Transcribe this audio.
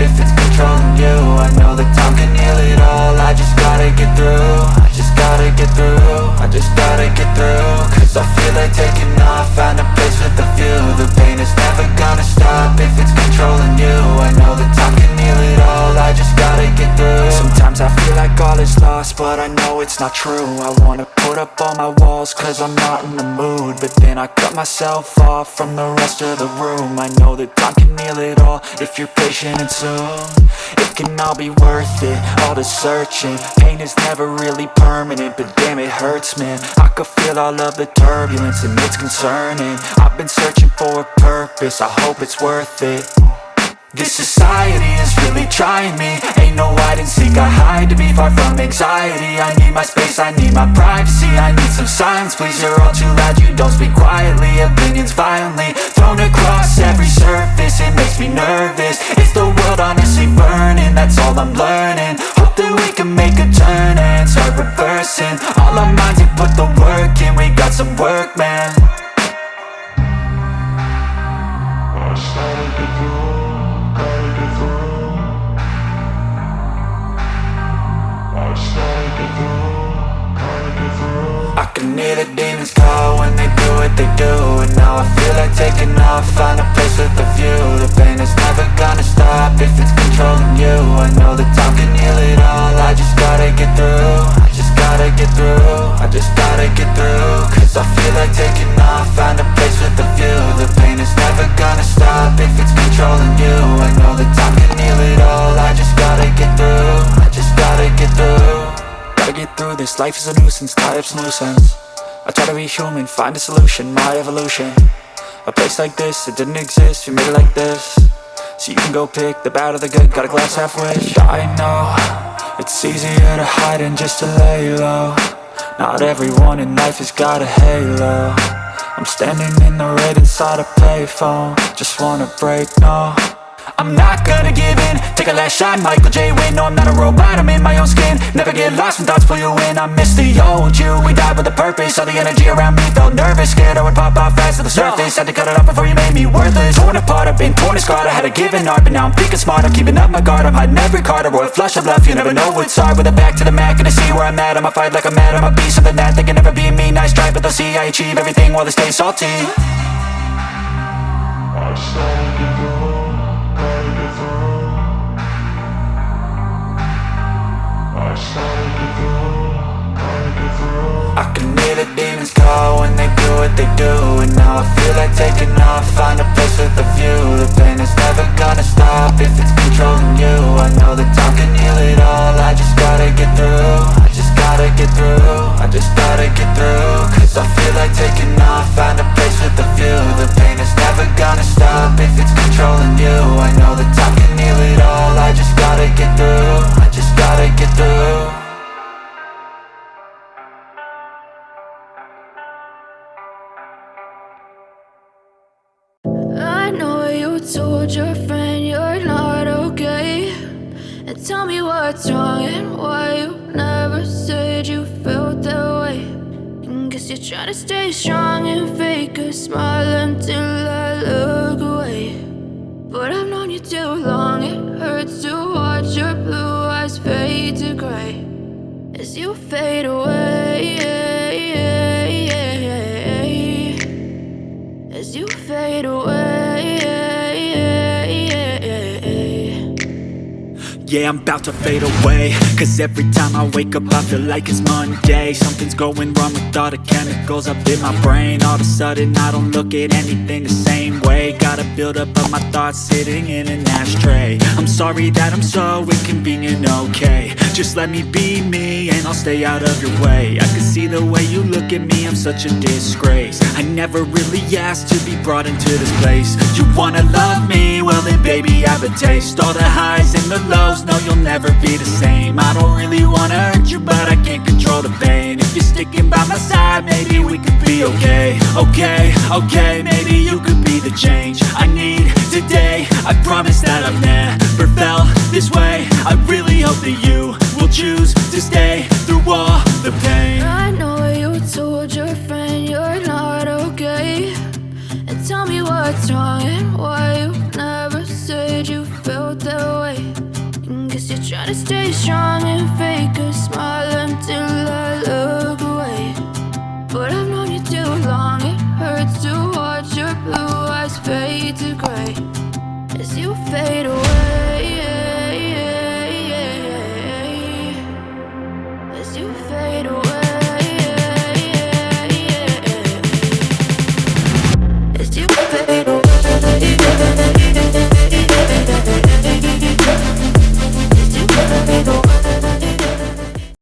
if it's controlling you. I know that time can heal it all. I just gotta get through. I just gotta get through. I just gotta get through. Cause I feel like taking off. Find a place with a view. The pain is never gonna stop if it's controlling you. I know that time can heal it all. I just gotta get through. Sometimes I feel like all is lost, but I know it's not true. I wanna put up all my walls cause I'm not in the mood, but then I cut myself off from the rest of the room. I know that time can heal it all if you're patient, and soon it can all be worth it, all the searching. Pain is never really permanent, but damn it hurts, man. I could feel all of the turbulence and it's concerning. I've been searching for a purpose, I hope it's worth it. This society is really trying me. Ain't no hide and seek, I hide to be far from anxiety. I need my space, I need my privacy. I need some silence, please, you're all too loud. You don't speak quietly, opinions violently thrown across every surface. It makes me nervous, it's the world honestly burning. That's all I'm learning, hope that we can make a turn and start reversing. All our minds and put the work in, we got some work, man. I started to do. I can hear the demons call when they do what they do. And now I feel like taking off, find a place with a view. The pain is never gonna stop if it's controlling you. I know that time can heal it all. I just gotta get through. I just gotta get through. I just gotta get through. Cause I feel like taking off, find a place with a view. The pain is never gonna stop if it's controlling you. I know that time can heal it all. I just gotta get through. I just gotta get through. Gotta get through this, life is a nuisance, tie up some loose ends. I try to be human, find a solution, my evolution. A place like this, it didn't exist, we made it like this. So you can go pick the bad or the good, got a glass half wish. I know, it's easier to hide than just to lay low. Not everyone in life has got a halo. I'm standing in the red inside a payphone. Just wanna break, no, I'm not gonna give in. Take a last shot, Michael J. Win. No, I'm not a robot, I'm in my own skin. Never get lost when thoughts pull you in. I miss the old you, we died with a purpose. All the energy around me felt nervous, scared I would pop off fast to the surface. Had to cut it off before you made me worthless. Torn apart, I've been torn and scarred. I had a given art, but now I'm thinking smart. I'm keeping up my guard, I'm hiding every card. A royal flush of left, you never know what's hard. With a back to the mat, gonna see where I'm at. I'ma fight like I'm mad, I'ma be something that they can never be me. Nice try, but they'll see I achieve everything while they stay salty. I started to go. I can hear the demons call when they do what they do. And now I feel like taking off, find a place with a view. The pain is never gonna stop if it's controlling you. I know that time can heal it all. I just gotta get through. I just gotta get through. I just gotta get through. Cause I feel like taking off, find a place with a view. The pain is never gonna stop if it's controlling you. I know that time can heal it all. I just gotta get through. I just gotta get through. I know you told your friend you're not okay, and tell me what's wrong and why you never said you felt that way. And guess you're trying to stay strong and fake a smile until I look away. But I've known you too long, it hurts to watch your blue eyes fade to gray as you fade away, as you fade away. Yeah, I'm about to fade away, cause every time I wake up I feel like it's Monday. Something's going wrong with all the chemicals up in my brain. All of a sudden I don't look at anything the same way. Gotta build up of my thoughts sitting in an ashtray. I'm sorry that I'm so inconvenient, okay. Just let me be me and I'll stay out of your way. I can see the way you look at me, I'm such a disgrace. I never really asked to be brought into this place. You wanna love me? Well then baby I have a taste. All the highs and the lows, no you'll never be the same. I don't really wanna hurt you but I can't control the pain. If you're sticking by my side maybe we could be okay. Okay, maybe you could be the change I need today. I promise that I've never felt this way. I really hope that you will choose to stay through all the pain. I know you told your friend you're not okay, and tell me what's wrong and why you never said you felt that way. stay strong and fake a smile until I look away. But I've known you too long, it hurts to watch your blue eyes fade to gray as you fade away.